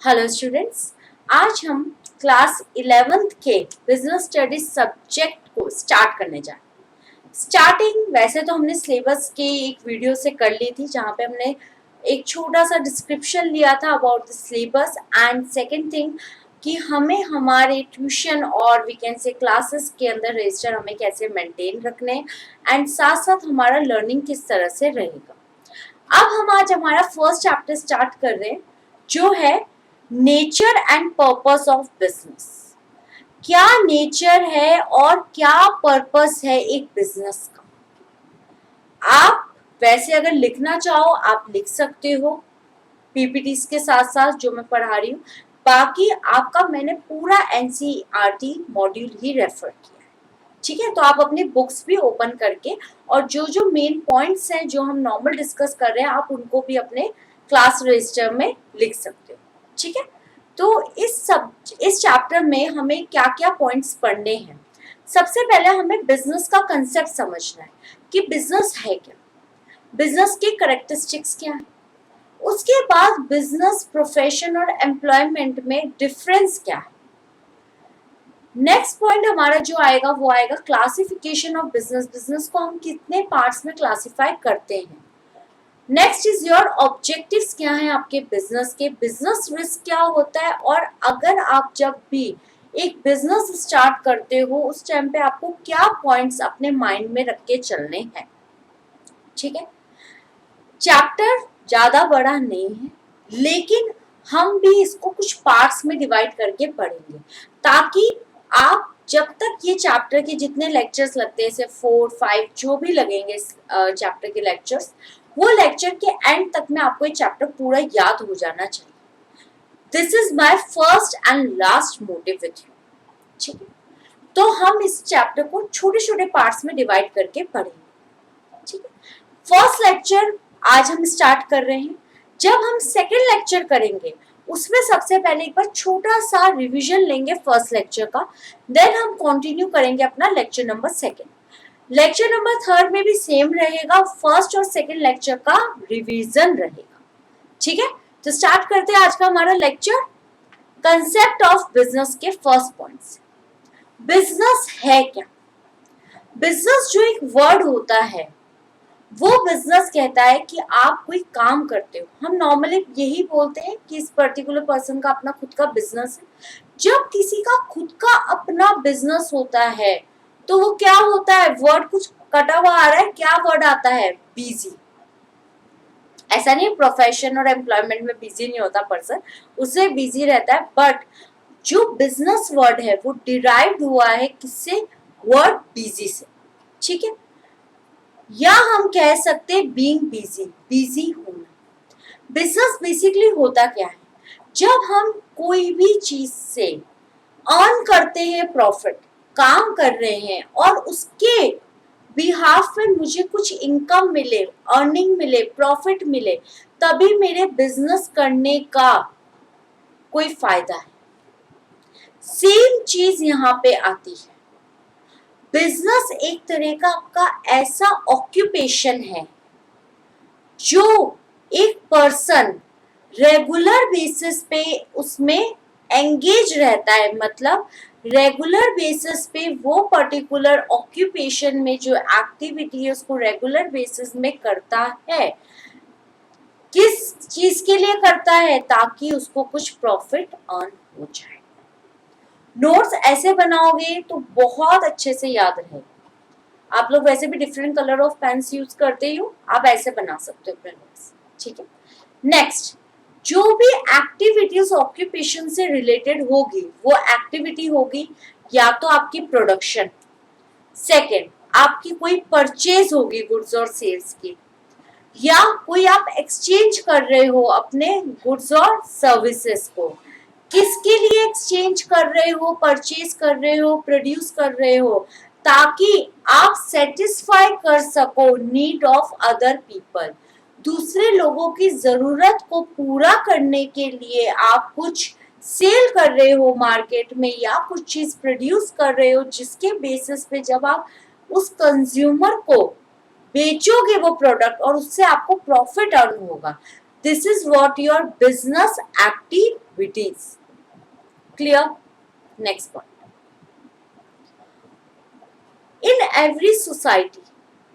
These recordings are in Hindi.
हेलो स्टूडेंट्स, आज हम क्लास 11th के बिजनेस स्टडीज सब्जेक्ट को स्टार्ट करने जा रहे हैं। स्टार्टिंग वैसे तो हमने सिलेबस के एक वीडियो से कर ली थी, जहाँ पे हमने एक छोटा सा डिस्क्रिप्शन लिया था about the syllabus and second thing कि हमें हमारे ट्यूशन और वी कैन से क्लासेस के अंदर रजिस्टर हमें कैसे मेंटेन रखने एंड साथ साथ हमारा लर्निंग किस तरह से रहेगा। अब हम आज हमारा फर्स्ट चैप्टर स्टार्ट कर रहे हैं, जो है nature and purpose of business. क्या नेचर है और क्या पर्पस है एक बिजनेस का। आप वैसे अगर लिखना चाहो आप लिख सकते हो पीपीटीज के साथ साथ जो मैं पढ़ा रही हूँ। बाकी आपका मैंने पूरा एनसीईआरटी मॉड्यूल ही रेफर किया है, ठीक है। तो आप अपनी बुक्स भी ओपन करके और जो जो मेन पॉइंट्स हैं जो हम नॉर्मल डिस्कस कर रहे हैं आप उनको भी अपने क्लास रजिस्टर में लिख सकते हो, ठीक है। तो इस चैप्टर में हमें क्या क्या पॉइंट्स पढ़ने हैं। सबसे पहले हमें बिजनेस का कंसेप्ट समझना है कि बिजनेस है क्या, बिजनेस की कैरेक्टरिस्टिक्स क्या है। उसके बाद बिजनेस, प्रोफेशन और एम्प्लॉयमेंट में डिफरेंस क्या है। नेक्स्ट पॉइंट हमारा जो आएगा वो आएगा क्लासिफिकेशन ऑफ बिजनेस। बिजनेस को हम कितने पार्ट्स में क्लासिफाई करते हैं। नेक्स्ट इज योर ऑब्जेक्टिव्स, क्या है आपके बिजनेस के, बिजनेस रिस्क क्या होता है, और अगर आप जब भी एक बिजनेस स्टार्ट करते हो उस टाइम पे आपको क्या पॉइंट्स अपने माइंड में रख के चलने हैं, ठीक है। चैप्टर ज्यादा बड़ा नहीं है, लेकिन हम भी इसको कुछ पार्ट्स में डिवाइड करके पढ़ेंगे ताकि आप जब तक ये चैप्टर के जितने लेक्चर्स लगते हैं, जैसे 4, 5 जो भी लगेंगे चैप्टर के लेक्चर्स, वो लेक्चर के एंड तक में आपको ये चैप्टर पूरा याद हो जाना चाहिए। This is my first and last motive with you, ठीक है। तो हम इस चैप्टर को छोटे छोटे पार्ट्स में डिवाइड करके पढ़ेंगे, ठीक है। फर्स्ट लेक्चर आज हम स्टार्ट कर रहे हैं। जब हम सेकेंड लेक्चर करेंगे उसमें सबसे पहले एक बार छोटा सा रिवीजन लेंगे फर्स्ट लेक्चर का, देन हम कंटिन्यू करेंगे अपना lecture number second. Lecture number third में भी सेम रहेगा, फर्स्ट और सेकेंड लेक्चर का रिवीजन रहेगा, ठीक है। तो स्टार्ट करते हैं आज का हमारा लेक्चर। कंसेप्ट ऑफ बिजनेस के फर्स्ट पॉइंट्स। बिजनेस है क्या। बिजनेस जो एक वर्ड होता है वो बिजनेस कहता है कि आप कोई काम करते हो। हम नॉर्मली यही बोलते हैं कि इस पर्टिकुलर पर्सन का अपना खुद का बिजनेस है। जब किसी का खुद का अपना बिजनेस होता है तो वो क्या होता है, वर्ड कुछ कटा हुआ आ रहा है, क्या वर्ड आता है, बिजी। ऐसा नहीं प्रोफेशन और एम्प्लॉयमेंट में बिजी नहीं होता पर्सन, उससे बिजी रहता है, बट जो बिजनेस वर्ड है वो डिराइव्ड हुआ है किससे, वर्ड बिजी से, ठीक है। या हम कह सकते हैं बीइंग बिजी, बिजी होना। बिजनेस बेसिकली होता क्या है, जब हम कोई भी चीज से अर्न करते हैं, प्रॉफिट, काम कर रहे हैं और उसके बिहाफ में मुझे कुछ इनकम मिले, अर्निंग मिले, प्रॉफिट मिले, तभी मेरे बिजनेस करने का कोई फायदा है। सेम चीज यहाँ पे आती है। बिजनेस एक तरह का ऐसा ऑक्यूपेशन है जो एक पर्सन रेगुलर बेसिस पे उसमें एंगेज रहता है, मतलब रेगुलर बेसिस पे वो पर्टिकुलर ऑक्यूपेशन में जो एक्टिविटी है उसको रेगुलर बेसिस में करता है। किस चीज के लिए करता है, ताकि उसको कुछ प्रॉफिट अर्न हो जाए। नोट्स ऐसे बनाओगे तो बहुत अच्छे से याद रहेगा। आप लोग वैसे भी different colour of pens use करते हो, आप ऐसे बना सकते हो अपने नोट्स, ठीक है। नेक्स्ट, जो भी एक्टिविटीज ऑक्यूपेशन से रिलेटेड होगी वो एक्टिविटी होगी या तो आपकी प्रोडक्शन, सेकंड आपकी कोई परचेज होगी गुड्स और सेल्स की, या कोई आप एक्सचेंज कर रहे हो अपने गुड्स और सर्विसेज को। किसके लिए एक्सचेंज कर रहे हो, परचेज कर रहे हो, प्रोड्यूस कर रहे हो, ताकि आप सेटिस्फाई कर सको नीड ऑफ अदर पीपल। दूसरे लोगों की जरूरत को पूरा करने के लिए आप कुछ सेल कर रहे हो मार्केट में, या कुछ चीज प्रोड्यूस कर रहे हो जिसके बेसिस पे जब आप उस कंज्यूमर को बेचोगे वो प्रोडक्ट और उससे आपको प्रॉफिट अर्न होगा, This is what your business activities. Clear? Next point. In every society,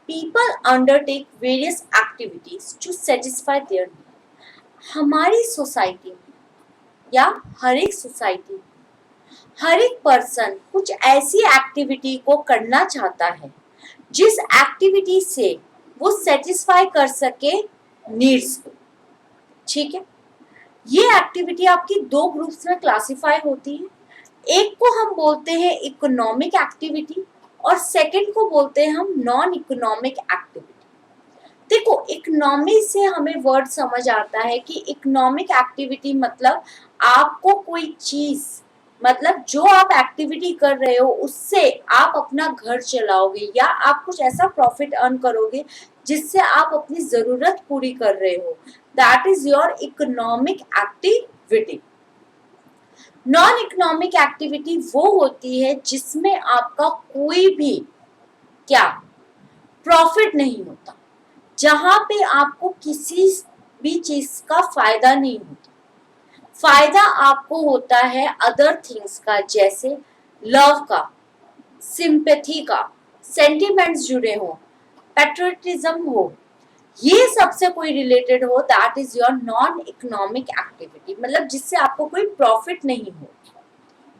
people undertake various activities to satisfy their need. हमारी सोसाइटी में या हर एक सोसाइटी में हर एक पर्सन कुछ ऐसी एक्टिविटी को करना चाहता है जिस एक्टिविटी से वो सेटिस्फाई कर सके नीड्स को। ठीक है, ये एक्टिविटी आपकी दो ग्रुप्स में क्लासिफाई होती है। एक को हम बोलते हैं इकोनॉमिक एक्टिविटी और सेकंड को बोलते हैं हम नॉन इकोनॉमिक एक्टिविटी। देखो, इकोनॉमी से हमें वर्ड समझ आता है कि इकोनॉमिक एक्टिविटी मतलब आपको कोई चीज, मतलब जो आप एक्टिविटी कर रहे हो उससे आप अपना घर चलाओगे या आप कुछ ऐसा प्रॉफिट अर्न करोगे जिससे आप अपनी जरूरत पूरी कर रहे हो। That is your economic activity. Non economic activity वो होती है जिसमें आपका कोई भी क्या प्रॉफिट नहीं होता, जहां पे आपको किसी भी चीज का फायदा नहीं होता। फायदा आपको होता है अदर थिंग्स का, जैसे लव का, सिंपैथी का, सेंटिमेंट्स जुड़े हो, पैट्रियटिज्म हो, ये सबसे कोई रिलेटेड हो। That is your non economic activity, मतलब जिससे आपको कोई प्रॉफिट नहीं हो।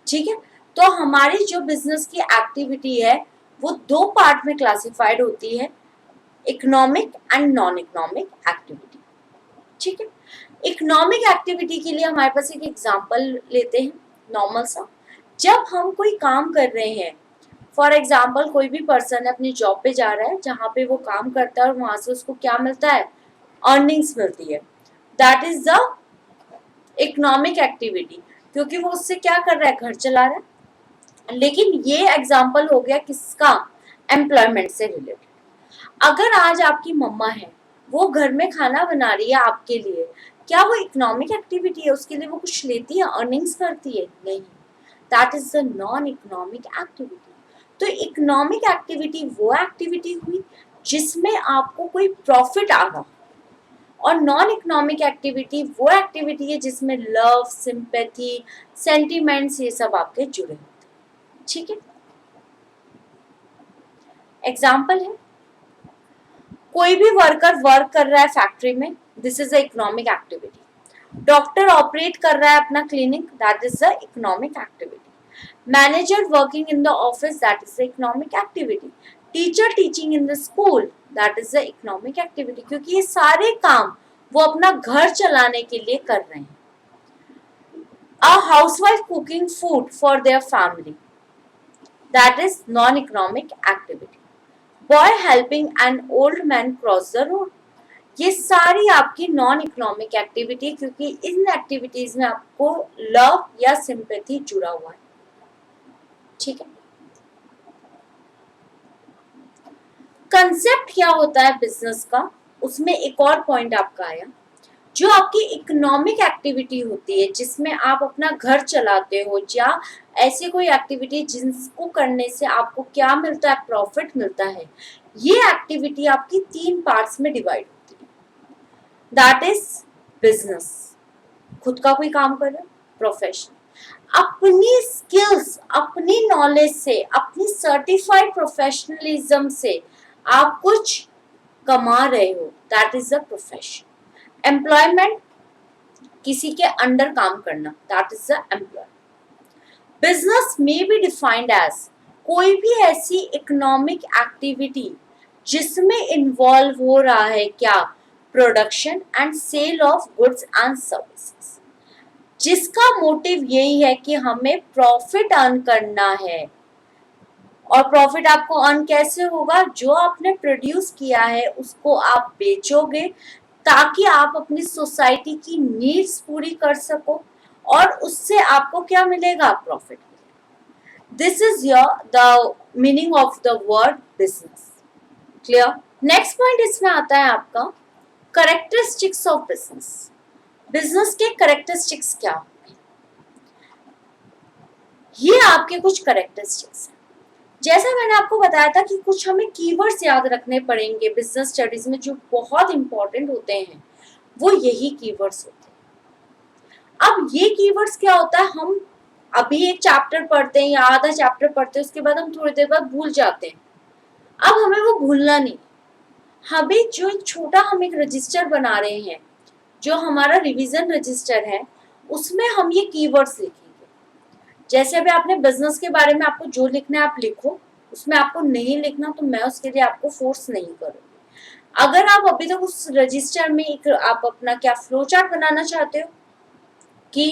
ठीक है, तो हमारी जो बिजनेस की एक्टिविटी है वो दो पार्ट में क्लासिफाइड होती है, economic and non economic activity. ठीक है, इकोनॉमिक एक्टिविटी के लिए हमारे पास एक एग्जांपल लेते हैं नॉर्मल सा। जब हम कोई काम कर रहे हैं, फॉर एग्जांपल कोई भी पर्सन अपनी जॉब पे जा रहा है जहाँ पे वो काम करता है और वहां से उसको क्या मिलता है, अर्निंग्स मिलती है। That is the economic activity, क्योंकि वो उससे क्या कर रहा है, घर चला रहा है। लेकिन ये एग्जाम्पल हो गया किसका, एम्प्लॉयमेंट से रिलेटेड। अगर आज आपकी मम्मा है, वो घर में खाना बना रही है आपके लिए, क्या वो इकोनॉमिक एक्टिविटी है? उसके लिए वो कुछ लेती है, अर्निंग्स करती है? नहीं, that is the non economic activity. तो इकोनॉमिक एक्टिविटी वो एक्टिविटी हुई जिसमें आपको कोई प्रॉफिट आ रहा, और नॉन इकोनॉमिक एक्टिविटी वो एक्टिविटी है जिसमें लव, सिंपैथी, सेंटिमेंट्स ये सब आपके जुड़े होते हैं। ठीक है, एग्जाम्पल है, कोई भी वर्कर वर्क कर रहा है फैक्ट्री में, this is a economic activity. Doctor operate कर रहा है अपना clinic, that is the economic activity. Manager working in the office, that is the economic activity. Teacher teaching in the school, that is the economic activity, क्योंकि ये सारे काम वो अपना घर चलाने के लिए कर रहे हैं। A housewife cooking food for their family, that is non economic activity. Boy helping an old man cross the road, ये सारी आपकी नॉन इकोनॉमिक एक्टिविटी, क्योंकि इन एक्टिविटीज में आपको लव या सिंपैथी जुड़ा हुआ है। ठीक है, कंसेप्ट क्या होता है बिजनेस का, उसमें एक और पॉइंट आपका आया, जो आपकी इकोनॉमिक एक्टिविटी होती है जिसमें आप अपना घर चलाते हो, या ऐसी कोई एक्टिविटी जिसको करने से आपको क्या मिलता है, प्रॉफिट मिलता है। ये एक्टिविटी आपकी तीन पार्ट्स में डिवाइड होती है। दैट इज बिजनेस, खुद का कोई काम कर रहे हो, प्रोफेशन, अपनी स्किल्स, अपनी नॉलेज से, अपनी सर्टिफाइड प्रोफेशनलिज्म से आप कुछ कमा रहे हो, that is the profession. Employment, किसी के अंडर काम करना, that is the employment. Business में बी डिफाइंड एज कोई भी ऐसी इकोनॉमिक एक्टिविटी जिसमें इन्वॉल्व हो रहा है क्या, production and sale of goods and services, जिसका मोटिव यही है कि हमें प्रॉफिट अर्न करना है। और प्रॉफिट आपको अर्न कैसे होगा, जो आपने प्रोड्यूस किया है उसको आप बेचोगे ताकि आप अपनी सोसाइटी की नीड्स पूरी कर सको, और उससे आपको क्या मिलेगा, profit. This is your the meaning of the word business. Clear? Next point इसमें आता है आपका कैरेक्टरिस्टिक्स ऑफ बिजनेस। बिजनेस के कैरेक्टरिस्टिक्स क्या होंगे, ये आपके कुछ कैरेक्टरिस्टिक्स हैं। जैसा मैंने आपको बताया था कि कुछ हमें कीवर्ड्स याद रखने पड़ेंगे बिजनेस स्टडीज में जो बहुत इंपॉर्टेंट होते हैं। वो यही कीवर्ड्स होते हैं। अब ये कीवर्ड्स क्या होता है, हम अभी एक चैप्टर पढ़ते हैं या आधा चैप्टर पढ़ते हैं, उसके बाद हम थोड़ी देर बाद भूल जाते हैं। अब हमें वो भूलना नहीं, हमें जो छोटा हम एक रजिस्टर बना रहे हैं, जो हमारा रिवीजन रजिस्टर है, उसमें हम ये कीवर्ड्स लिखेंगे। जैसे अभी आपने बिजनेस के बारे में आपको जो लिखना है आप लिखो, उसमें आपको नहीं लिखना तो मैं उसके लिए आपको फोर्स नहीं करूँगी। अगर आप अभी तक उस रजिस्टर में एक आप अपना क्या फ्लो चार्ट बनाना चाहते हो कि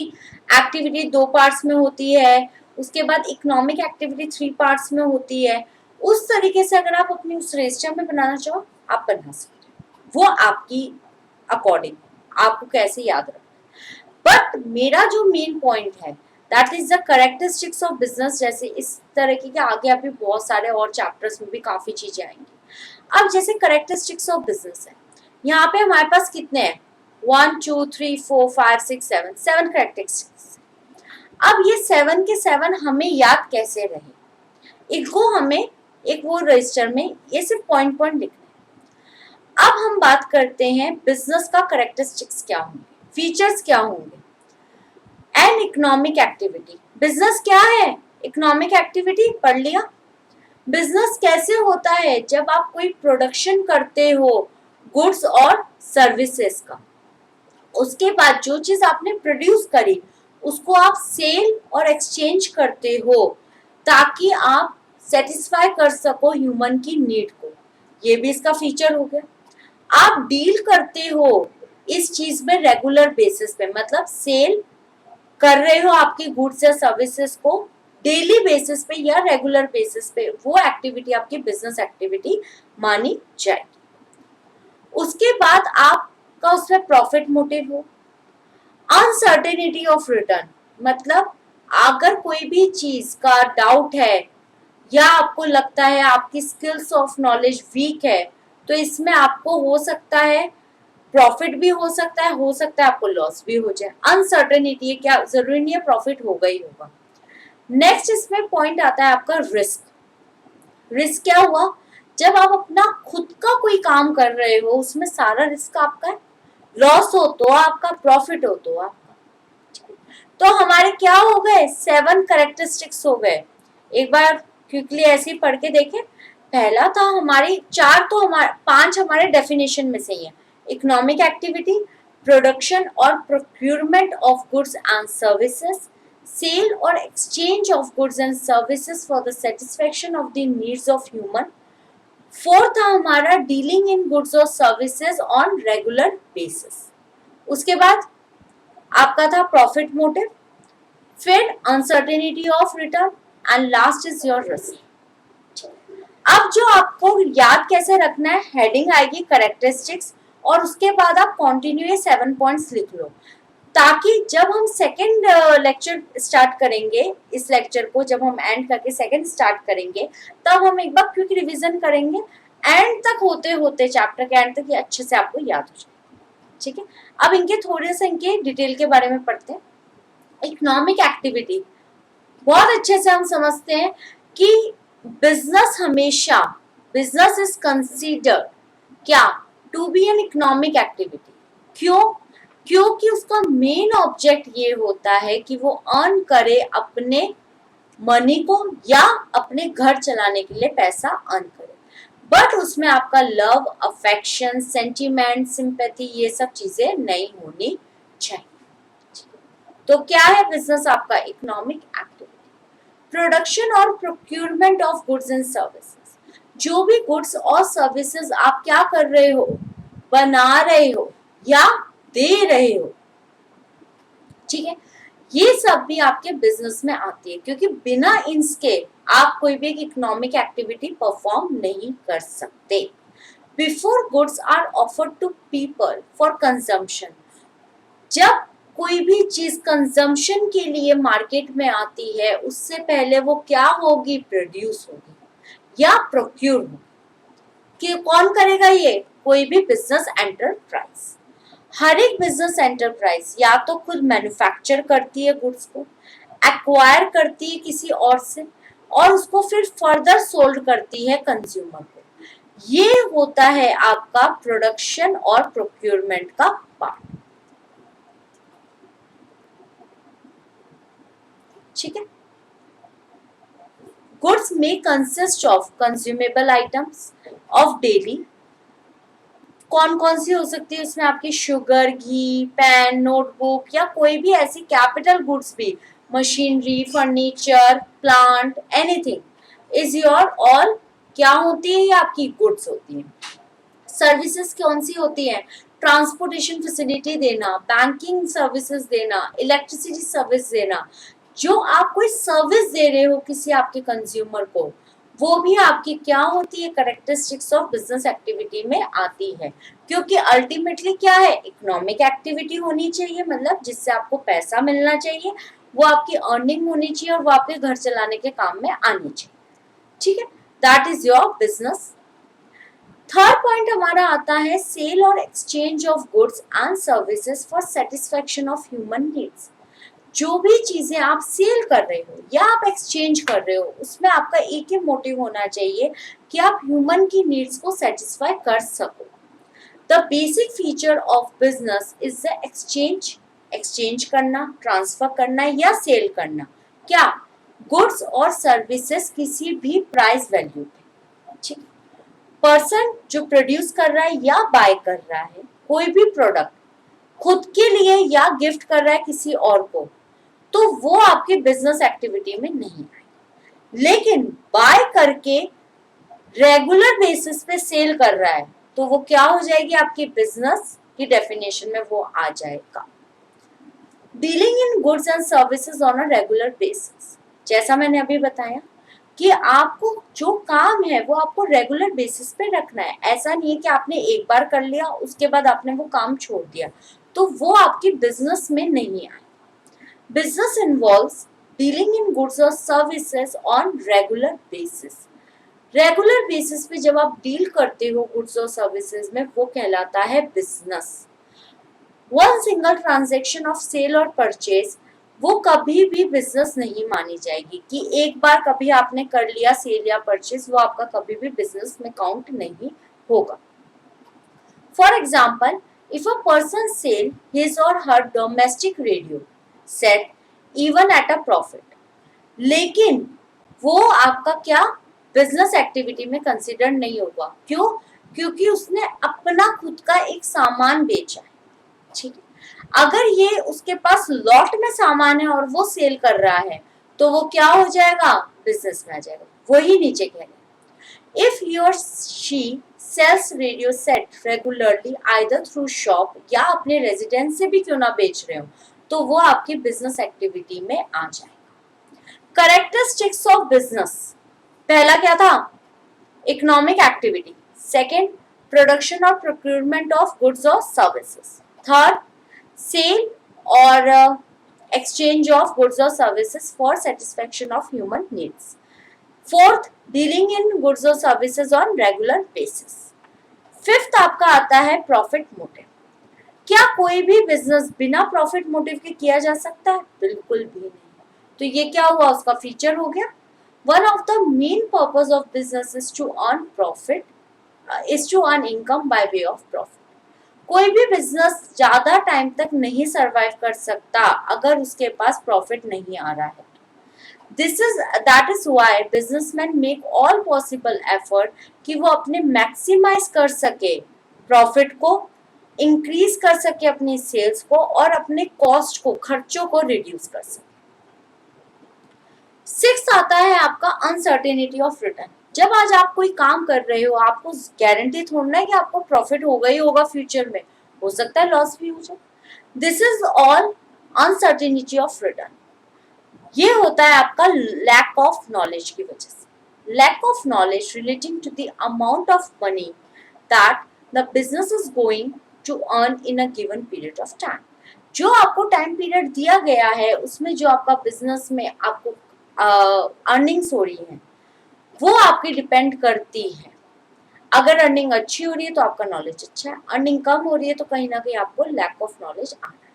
एक्टिविटी 2 पार्ट्स में होती है, उसके बाद इकोनॉमिक एक्टिविटी 3 पार्ट्स में होती है, उस तरीके से अगर आप अपनी उस रजिस्टर में बनाना चाहो आप बना सकते हो, वो आपकी अकॉर्डिंग आपको कैसे याद रखना। बट मेरा जो मेन पॉइंट है that is the characteristics of business. जैसे इस तरह के आगे अभी बहुत सारे और चैप्टर्स में भी काफी चीजें आएंगी। अब जैसे कैरेक्टरिस्टिक्स ऑफ बिजनेस है, यहाँ पे हमारे पास कितने हैं, 1 2 3 4 5 6 7 कैरेक्टरिस्टिक्स। अब ये 7 के 7 हमें याद कैसे रहे, इनको हमें एक वो रजिस्टर में ये सिर्फ पॉइंट पॉइंट लिखना है। अब हम बात करते हैं बिजनेस का कैरेक्टरिस्टिक्स क्या होंगे, फीचर्स क्या होंगे। एन इकोनॉमिक एक्टिविटी, बिजनेस क्या है, इकोनॉमिक एक्टिविटी पढ़ लिया। बिजनेस कैसे होता है, जब आप कोई प्रोडक्शन करते हो गुड्स और सर्विसेज का, उसके बाद जो चीज आपने प्रोड्यूस करी उसको आप सेल और एक्सचेंज करते हो ताकि आप सेटिस्फाई कर सको ह्यूमन की नीड को, ये भी इसका फीचर हो गया। आप डील करते हो इस चीज में रेगुलर बेसिस पे, मतलब सेल कर रहे हो आपकी गुड्स या सर्विसेज को डेली बेसिस पे या रेगुलर बेसिस पे, वो एक्टिविटी आपकी बिजनेस एक्टिविटी मानी जाएगी। उसके बाद आपका उसमें प्रॉफिट मोटिव हो। अनसर्टेनिटी ऑफ रिटर्न, मतलब अगर कोई भी चीज का डाउट है या आपको लगता है आपकी स्किल्स ऑफ नॉलेज वीक है, तो इसमें आपको हो सकता है प्रॉफिट भी हो सकता है आपको लॉस भी हो जाए। अनसर्टेनिटी है, क्या जरूरी नहीं है प्रॉफिट होगा ही होगा। नेक्स्ट इसमें पॉइंट आता है आपका रिस्क। रिस्क क्या हुआ, जब आप अपना खुद का कोई काम कर रहे हो उसमें सारा रिस्क आपका है, लॉस हो तो आपका, प्रॉफिट हो तो आपका। तो हमारे क्या हो गए, 7 कैरेक्टरिस्टिक्स हो गए। एक बार क्विकली ऐसे ही पढ़ के देखें। पहला था हमारी 4 तो हमारे 5 हमारे डेफिनेशन में से ही है, इकोनॉमिक एक्टिविटी, प्रोडक्शन और procurement of goods and services, sale और exchange of goods and services for the satisfaction of the needs of human. 4 था हमारा डीलिंग इन गुड्स और सर्विसेज ऑन रेगुलर बेसिस। उसके बाद आपका था प्रॉफिट मोटिव, फिर uncertainty of return and last is your risk. अब जो आपको याद कैसे रखना है, हेडिंग आएगी कैरेक्टरिस्टिक्स और उसके बाद आप कंटिन्यू ये 7 पॉइंट्स लिख लो, ताकि जब हम सेकंड लेक्चर स्टार्ट करेंगे, इस लेक्चर को जब हम एंड करके सेकंड स्टार्ट करेंगे तब हम एक बार क्विक रिवीजन करेंगे, एंड तक होते होते चैप्टर के एंड तक ये अच्छे से आपको याद हो जाए। ठीक है, अब इनके थोड़े से इनके डिटेल के बारे में पढ़ते हैं। इकोनॉमिक एक्टिविटी बहुत अच्छे से हम समझते हैं कि बिजनेस हमेशा, बिजनेस इज कंसीडर्ड क्या, to be an economic activity. क्यों, क्योंकि उसका मेन ऑब्जेक्ट ये होता है कि वो अर्न करे अपने मनी को या अपने घर चलाने के लिए पैसा अर्न करे, बट उसमें आपका लव, अफेक्शन, सेंटिमेंट, सिंपैथी ये सब चीजें नहीं होनी चाहिए। तो क्या है बिजनेस आपका, इकोनॉमिक एक्टिविटी। प्रोडक्शन और procurement of goods and services, जो भी गुड्स और सर्विसेज आप क्या कर रहे हो, बना रहे हो या दे रहे हो, ठीक है, ये सब भी आपके बिजनेस में आती है, क्योंकि बिना इनके आप कोई भी इकोनॉमिक एक्टिविटी परफॉर्म नहीं कर सकते। Before goods are offered to people for consumption, जब कोई भी चीज कंजम्पशन के लिए मार्केट में आती है उससे पहले वो क्या होगी, प्रोड्यूस होगी या प्रोक्यूर होगी। कि कौन करेगा ये, कोई भी बिजनेस एंटरप्राइज। हर एक बिजनेस एंटरप्राइज या तो खुद मैन्युफैक्चर करती है गुड्स को, एक्वायर करती है किसी और से, और उसको फिर फर्दर सोल्ड करती है कंज्यूमर को। ये होता है आपका प्रोडक्शन और प्रोक्योरमेंट का पार्ट। ठीक है। गुड्स में consist of consumable items of daily, कौन कौन सी हो सकती है उसमें आपकी शुगर, घी, पेन, नोटबुक या कोई भी ऐसी कैपिटल गुड्स भी, machinery, furniture, plant, anything is your all क्या होती है, ये आपकी गुड्स होती है। सर्विसेज कौन सी होती है, ट्रांसपोर्टेशन फैसिलिटी देना, बैंकिंग सर्विसेज देना, इलेक्ट्रिसिटी सर्विस देना। जो आप कोई सर्विस दे रहे हो किसी आपके कंज्यूमर को, वो भी आपकी क्या होती है, करेक्टरिस्टिक्स ऑफ बिजनेस एक्टिविटी में आती है। क्योंकि अल्टीमेटली क्या है, इकोनॉमिक एक्टिविटी होनी चाहिए, मतलब जिससे आपको पैसा मिलना चाहिए, वो आपकी अर्निंग होनी चाहिए और वो आपके घर चलाने के काम में आनी चाहिए। ठीक है, that is your business. Third point हमारा आता है सेल और exchange of goods and services for satisfaction of human needs. जो भी चीजें आप सेल कर रहे हो या आप एक्सचेंज कर रहे हो, उसमें आपका एक ही मोटिव होना चाहिए कि आप ह्यूमन की नीड्स को सेटिस्फाई कर सको। The basic feature of business is the exchange, exchange करना, ट्रांसफर करना या सेल करना, क्या, गुड्स और सर्विसेज किसी भी प्राइस वैल्यू पे। ठीक, पर्सन जो प्रोड्यूस कर रहा है या बाय कर रहा है कोई भी प्रोडक्ट खुद के लिए या गिफ्ट कर रहा है किसी और को, तो वो आपके बिजनेस एक्टिविटी में नहीं आएगी। लेकिन बाय करके रेगुलर बेसिस पे सेल कर रहा है तो वो क्या हो जाएगी, आपकी बिजनेस की डेफिनेशन में वो आ जाएगा। Dealing in goods and services on a regular basis, जैसा मैंने अभी बताया कि आपको जो काम है वो आपको रेगुलर बेसिस पे रखना है। ऐसा नहीं है कि आपने एक बार कर लिया उसके बाद आपने वो काम छोड़ दिया, तो वो आपकी बिजनेस में नहीं आए। Business involves dealing in goods और services on regular basis. Regular basis पे जब आप डील करते हो गुड्स और सर्विसेज में, वो कहलाता है business. One single transaction of sale और परचेज वो कभी भी बिजनेस नहीं मानी जाएगी कि एक बार कभी आपने कर लिया सेल या परचेज, वो आपका कभी भी बिजनेस में काउंट नहीं होगा। For example, if a person sell his or her domestic radio set even at a profit, लेकिन वो आपका क्या, बिजनेस एक्टिविटी में कंसिडर नहीं होगा। क्यों, क्योंकि उसने अपना खुद का एक सामान बेचा है। ठीक है, अगर ये उसके पास लॉट में सामान है और वो सेल कर रहा है तो वो क्या हो जाएगा, बिजनेस में आ जाएगा। वही नीचे कह रहे हैं, इफ ही और she sales radio set regularly either through shop या अपने रेजिडेंस से भी क्यों ना बेच रहे हो, तो वो आपकी बिजनेस एक्टिविटी में आ जाएगा। करेक्टरिस्टिक्स ऑफ बिजनेस, पहला क्या था, इकोनॉमिक एक्टिविटी, सेकंड प्रोडक्शन और प्रोक्योरमेंट ऑफ गुड्स और सर्विसेज, थर्ड सेल और exchange of goods or services for satisfaction of human needs, fourth dealing in goods or services on regular basis, fifth आपका आता है प्रॉफिट मोटिव। क्या कोई भी बिजनेस बिना प्रॉफिट मोटिव के किया जा सकता है, बिल्कुल भी नहीं। तो ये क्या हुआ, उसका फीचर हो गया। One of the main purpose of business is to earn profit, is to earn income by way of profit. कोई भी बिजनेस ज्यादा टाइम तक नहीं सरवाइव कर सकता अगर उसके पास प्रॉफिट नहीं आ रहा है। That is why businessman make all possible effort कि वो अपने मैक्सिमाइज कर सके प्रॉफिट को, इंक्रीज कर सके अपनी सेल्स को और अपने कॉस्ट को, खर्चों को रिड्यूस कर सके। सिक्स आता है आपका अनसर्टेनिटी ऑफ रिटर्न। जब आज आप कोई काम कर रहे हो, आपको गारंटी थोड़ा है कि आपको प्रॉफिट होगा ही होगा, फ्यूचर में हो सकता है लॉस भी हो जाए। This is all uncertainty of return. ये होता है आपका लैक ऑफ नॉलेज की वजह से। Lack of knowledge relating to the amount of money that the business is going to earn in a given period of time. जो आपको टाइम पीरियड दिया गया है उसमें जो आपका बिजनेस में आपको अर्निंग्स हो रही है वो आपकी डिपेंड करती है। अगर अर्निंग अच्छी हो रही है तो आपका नॉलेज अच्छा है, अर्निंग कम हो रही है तो कहीं ना कहीं आपको लैक ऑफ नॉलेज आ रहा है।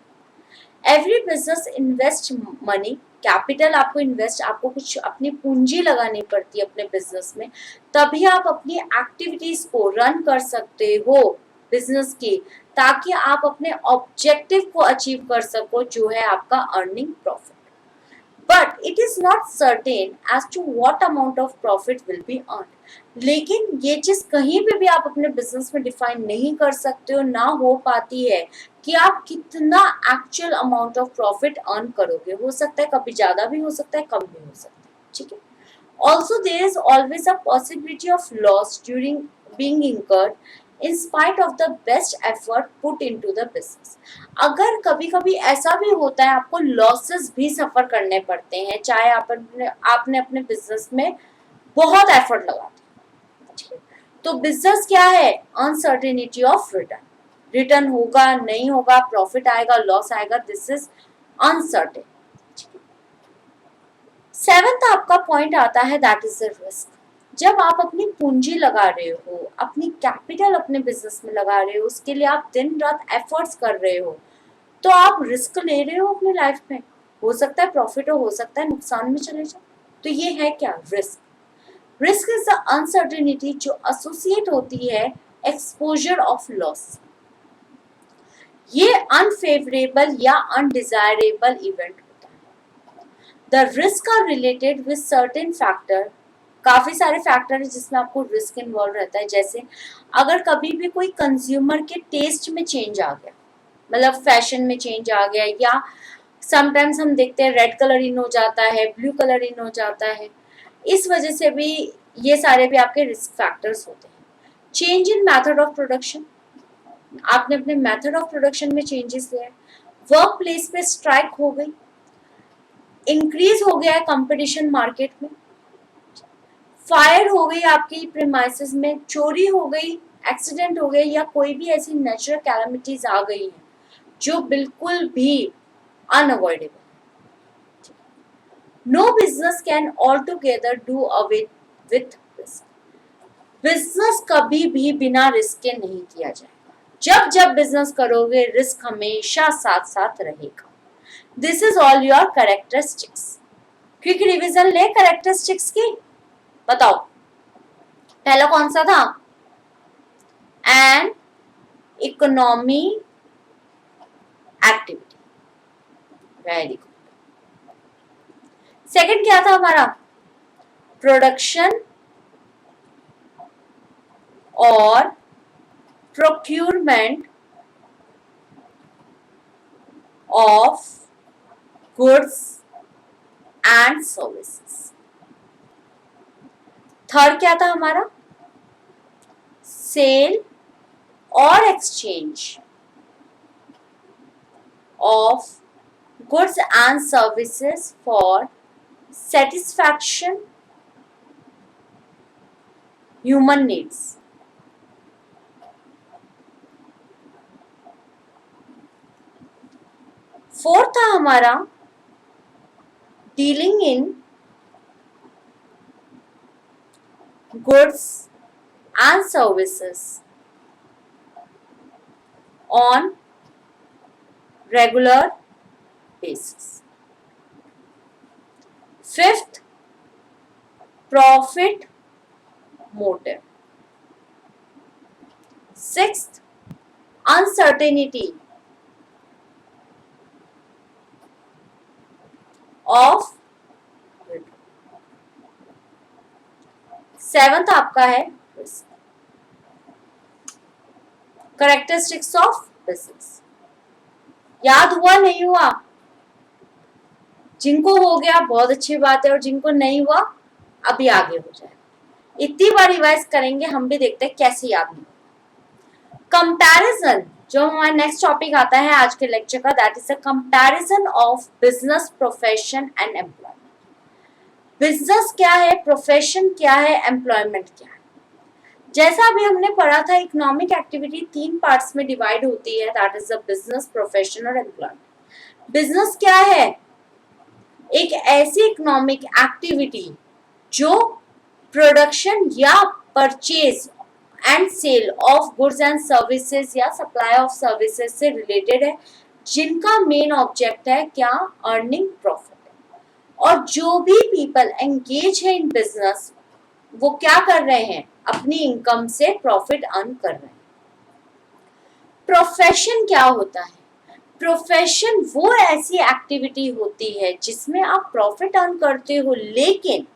Every business invest money, capital आपको इन्वेस्ट, आपको कुछ अपनी पूंजी लगानी पड़ती है अपने बिजनेस में, तभी आप अपनी एक्टिविटीज को रन कर सकते हो बिजनेस की, ताकि आप अपने ऑब्जेक्टिव को अचीव कर सको, जो है आपका earning profit. But it is not certain as to what amount of profit will be earn. लेकिन ये चीज कहीं भी आप अपने बिजनेस में डिफाइन नहीं कर सकते हो, ना हो पाती है कि आप कितना actual amount of profit earn करोगे। हो सकता है कभी ज्यादा भी हो सकता है, कम भी हो सकता है, ठीक है। Also, there is always a possibility of loss during being incurred in spite of the best effort put into the business. अगर कभी कभी ऐसा भी होता है आपको लॉसेस भी सफर करने पड़ते हैं, चाहे आपने अपने बिजनेस में बहुत एफर्ट लगा दिया, तो बिजनेस क्या है, अनसर्टेनिटी ऑफ रिटर्न। रिटर्न होगा नहीं होगा, प्रॉफिट आएगा लॉस आएगा, दिस इज अनसर्टेन। सेवेंथ आपका पॉइंट आता है, दैट इज द रिस्क। जब आप अपनी पूंजी लगा रहे हो, अपनी कैपिटल अपने बिजनेस में लगा रहे हो, उसके लिए आप दिन रात एफर्ट्स कर रहे हो, तो आप रिस्क ले रहे हो अपनी लाइफ में। हो सकता है प्रॉफिट हो सकता है नुकसान में चले जाओ। तो ये है क्या, risk. Risk is the uncertainty जो एसोसिएट होती है एक्सपोजर ऑफ लॉस। ये अनफेवरेबल या अनडिजायरेबल इवेंट होता है। The risk are related with certain factor. काफी सारे फैक्टर है जिसमें आपको रिस्क इन्वॉल्व रहता है। जैसे अगर कभी भी कोई कंज्यूमर के टेस्ट में चेंज आ गया, मतलब फैशन में चेंज आ गया, या समटाइम्स हम देखते हैं रेड कलर इन हो जाता है, ब्लू कलर इन हो जाता है, इस वजह से भी ये सारे भी आपके रिस्क फैक्टर्स होते हैं। Change in method of production, आपने अपने मेथड ऑफ प्रोडक्शन में चेंजेस लिया है। वर्क प्लेस पे स्ट्राइक हो गई, इंक्रीज हो गया है कंपटीशन मार्केट में, फायर हो गई आपकी प्रीमाइसेस में, चोरी हो गई, एक्सीडेंट हो गया, या कोई भी ऐसी नेचुरल कैलामिटीज आ गई है जो बिल्कुल भी unavoidable. No business can all together do away with risk. Business कभी भी बिना रिस्क के नहीं किया जाएगा। जब जब बिजनेस करोगे रिस्क हमेशा साथ साथ रहेगा। This is all your characteristics. Quick revision ले कैरेक्टरिस्टिक्स की, बताओ पहला कौन सा था, an economy activity, very good. Second क्या था हमारा, प्रोडक्शन और procurement of goods and services. Third क्या था हमारा, सेल और exchange of goods and services for satisfaction human needs। Fourth था हमारा dealing in goods and services on regular basis. Fifth, profit motive. Sixth, uncertainty of. Seventh आपका है कैरेक्टरिस्टिक्स ऑफ बिजनेस। याद हुआ नहीं हुआ? जिनको हो गया बहुत अच्छी बात है, और जिनको नहीं हुआ अभी आगे हो जाएगा। इतनी बार रिवाइज करेंगे, हम भी देखते हैं कैसे याद नहीं। कंपैरिजन, जो हमारा नेक्स्ट टॉपिक आता है आज के लेक्चर का, that is a comparison of business, profession and employment. Business क्या है, प्रोफेशन क्या है, एम्प्लॉयमेंट क्या है। जैसा अभी हमने पढ़ा था, इकोनॉमिक एक्टिविटी 3 पार्ट्स में डिवाइड होती है, that is the business, profession और एम्प्लॉयमेंट। बिजनेस क्या है, एक ऐसी इकोनॉमिक एक्टिविटी जो प्रोडक्शन या purchase and sale of goods and services या सप्लाई ऑफ सर्विसेज से रिलेटेड है। जिनका मेन ऑब्जेक्ट है क्या, अर्निंग प्रॉफिट। और जो भी पीपल एंगेज है इन बिजनेस वो क्या कर रहे हैं, अपनी इनकम से प्रॉफिट अर्न कर रहे हैं। प्रोफेशन क्या होता है, प्रोफेशन वो ऐसी एक्टिविटी होती है जिसमें आप प्रॉफिट अर्न करते हो लेकिन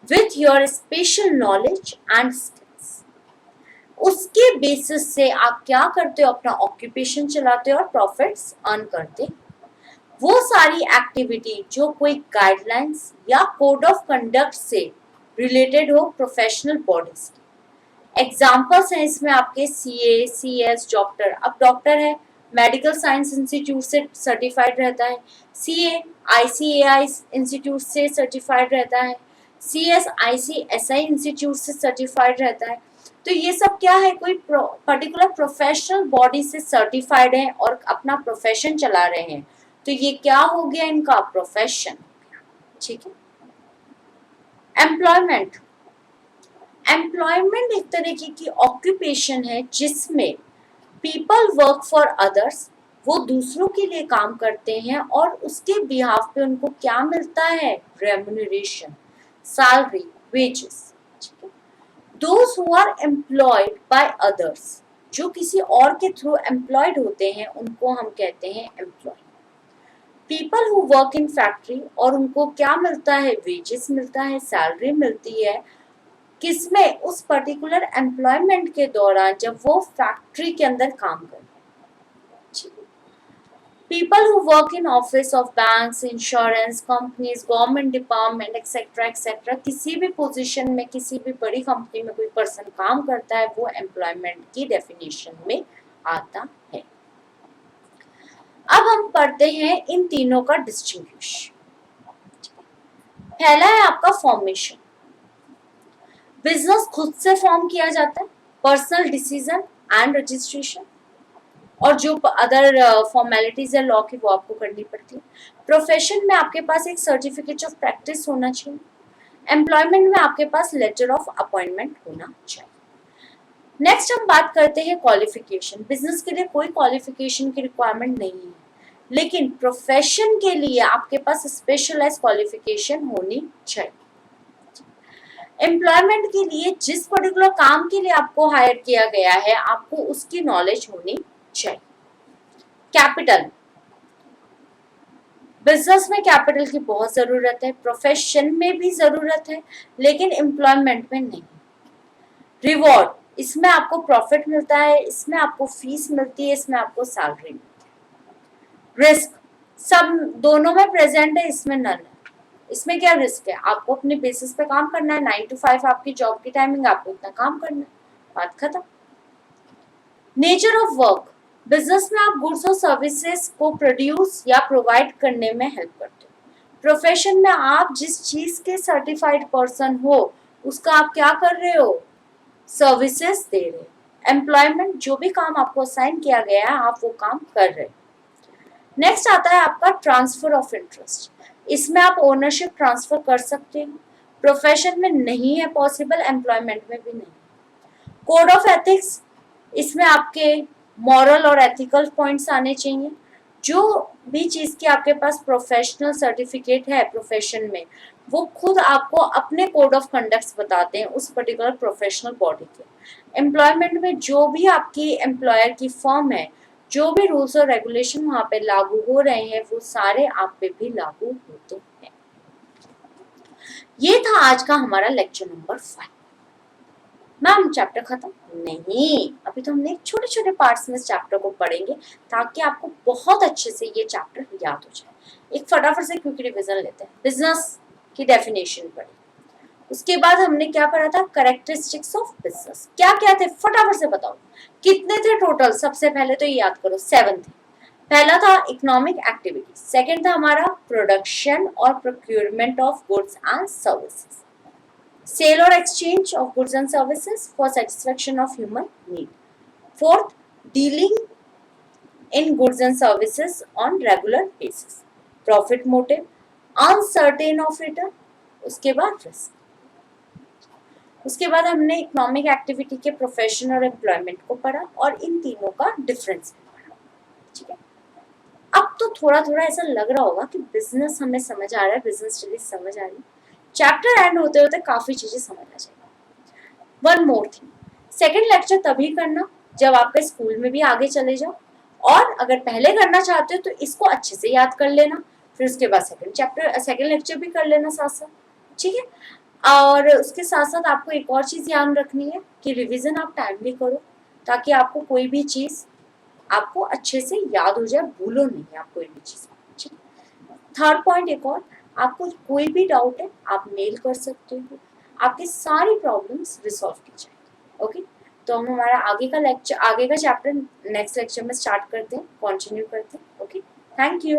with your special knowledge and skills. उसके बेसिस से आप क्या करते हो, अपना ऑक्यूपेशन चलाते हो और प्रॉफिट्स अर्न करते हो। वो सारी एक्टिविटी जो कोई गाइडलाइंस या कोड ऑफ कंडक्ट से रिलेटेड हो प्रोफेशनल बॉडीज की। एग्जाम्पल्स हैं इसमें आपके सीए, सीएस, डॉक्टर। अब डॉक्टर है मेडिकल साइंस इंस्टीट्यूट से सर्टिफाइड रहता है, सीए आईसीएआई इंस्टीट्यूट से सर्टिफाइड रहता है, सीएस आईसीएसआई इंस्टीट्यूट से सर्टिफाइड रहता है। तो ये सब क्या है, कोई पर्टिकुलर प्रोफेशनल बॉडी से सर्टिफाइड है और अपना प्रोफेशन चला रहे हैं। तो ये क्या हो गया, इनका प्रोफेशन। ठीक है। एम्प्लॉयमेंट, एम्प्लॉयमेंट एक तरीके की ऑक्यूपेशन है जिसमें पीपल वर्क फॉर अदर्स, वो दूसरों के लिए काम करते हैं और उसके बिहाफ पे उनको क्या मिलता है, रेम्यूनरेशन, सैलरी, वेजेस। ठीक है। Those who are employed by others, जो किसी और के थ्रू एम्प्लॉयड होते हैं उनको हम कहते हैं employ. People who work in factory, और उनको क्या मिलता है, वेजेस मिलता है, सैलरी मिलती है। किसमें, उस पर्टिकुलर एम्प्लॉयमेंट के दौरान जब वो फैक्ट्री के अंदर काम कर। People who work in office of banks, insurance companies, government department etcetera etcetera, किसी भी पोजीशन में किसी भी बड़ी कंपनी में कोई पर्सन काम करता है वो एम्प्लॉयमेंट की डेफिनेशन में आता है। अब हम पढ़ते हैं इन तीनों का डिस्टिंग्विश। पहला है आपका फॉर्मेशन। बिजनेस खुद से फॉर्म किया जाता है, पर्सनल डिसीजन एंड रजिस्ट्रेशन, और जो अदर फॉर्मेलिटीज है लॉ की वो आपको करनी पड़ती है। प्रोफेशन में आपके पास एक सर्टिफिकेट ऑफ प्रैक्टिस होना चाहिए। एम्प्लॉयमेंट में आपके पास लेटर ऑफ अपॉइंटमेंट होना चाहिए। नेक्स्ट हम बात करते हैं क्वालिफिकेशन। बिजनेस के लिए कोई क्वालिफिकेशन की रिक्वायरमेंट नहीं है, लेकिन प्रोफेशन के लिए आपके पास स्पेशलाइज्ड क्वालिफिकेशन होनी चाहिए। एम्प्लॉयमेंट के लिए जिस पर्टिकुलर काम के लिए आपको हायर किया गया है आपको उसकी नॉलेज होनी चाहिए। कैपिटल, बिजनेस में कैपिटल की बहुत जरूरत है, प्रोफेशन में भी जरूरत है, लेकिन एम्प्लॉयमेंट में नहीं। रिवॉर्ड, इसमें आपको प्रॉफिट मिलता है, इसमें आपको फीस मिलती है, इसमें आपको सैलरी मिलती है। रिस्क, सब दोनों में प्रेजेंट है, इसमें नन है। इसमें क्या रिस्क है, आपको अपने बेसिस पे काम करना है, 9 to 5 आपकी जॉब की टाइमिंग, आपको इतना काम करना है, बात खत्म। नेचर ऑफ वर्क, बिजनेस में आप गुड्स और सर्विसेज को प्रोड्यूस या प्रोवाइड करने में हेल्प करते हो। प्रोफेशन में आप जिस चीज के सर्टिफाइड पर्सन हो उसका आप क्या कर रहे हो, सर्विसेज दे रहे हो। एम्प्लॉयमेंट, जो भी काम आपको असाइन किया गया है आप वो काम कर रहे हो। नेक्स्ट आता है आपका ट्रांसफर ऑफ इंटरेस्ट। इसमें आप ओनरशिप ट्रांसफर कर सकते हो, प्रोफेशन में नहीं है पॉसिबल, एम्प्लॉयमेंट में भी नहीं। कोड ऑफ एथिक्स, इसमें आपके मॉरल और एथिकल पॉइंट्स आने चाहिए। जो भी चीज की आपके पास प्रोफेशनल सर्टिफिकेट है प्रोफेशन में वो खुद आपको अपने कोड ऑफ कंडक्ट्स बताते हैं उस पर्टिकुलर प्रोफेशनल बॉडी के। एम्प्लॉयमेंट में जो भी आपकी एम्प्लॉयर की फर्म है, जो भी रूल्स और रेगुलेशन वहां पे लागू हो रहे हैं वो सारे आप पे भी लागू होते हैं। ये था आज का हमारा लेक्चर नंबर 5। मैम चैप्टर खत्म नहीं, अभी तो हमने छोटे छोटे पार्ट्स में इस चैप्टर को पढ़ेंगे ताकि आपको बहुत अच्छे से ये चैप्टर याद हो जाए। एक फटाफट से क्विक रिवीजन लेते हैं। बिजनेस की डेफिनेशन पढ़ी, उसके बाद हमने क्या पढ़ा था, कैरेक्टरिस्टिक्स ऑफ बिजनेस क्या क्या थे, फटाफट से बताओ कितने थे टोटल। सबसे पहले तो ये याद करो 7 थे। पहला था इकोनॉमिक एक्टिविटी, सेकंड था हमारा प्रोडक्शन और procurement of goods and services, sale or exchange of goods and services for satisfaction of human need. Fourth, dealing in goods and services on regular basis. Profit motive, uncertain of return, उसके बाद risk। उसके बाद हमने इकोनॉमिक एक्टिविटी के प्रोफेशन और एम्प्लॉयमेंट को पढ़ा और इन तीनों का डिफरेंस भी पढ़ा। ठीक है। अब तो थोड़ा थोड़ा ऐसा लग रहा होगा कि बिजनेस हमें समझ आ रहा है, बिजनेस स्टडीज समझ आ रही है। चैप्टर एंड होते होते काफी चीजें समझ आ जाएगी। One more thing, second lecture तभी करना जब आपके स्कूल में भी आगे चले जाओ, और अगर पहले करना चाहते हो तो इसको अच्छे से याद कर लेना, फिर उसके बाद सेकेंड लेक्चर भी कर लेना साथ साथ, ठीक है। और उसके साथ साथ आपको एक और चीज ध्यान रखनी है कि रिवीजन आप टाइमली करो, ताकि आपको कोई भी चीज आपको अच्छे से याद हो जाए, भूलो नहीं आप कोई भी चीज, ठीक है। थर्ड पॉइंट एक और, आपको कोई भी डाउट है आप मेल कर सकते हो, आपकी सारी प्रॉब्लम्स रिसॉल्व की जाएगी। ओके, तो हम हमारा आगे का चैप्टर नेक्स्ट लेक्चर में स्टार्ट करते हैं, कंटिन्यू करते हैं। Okay, thank you.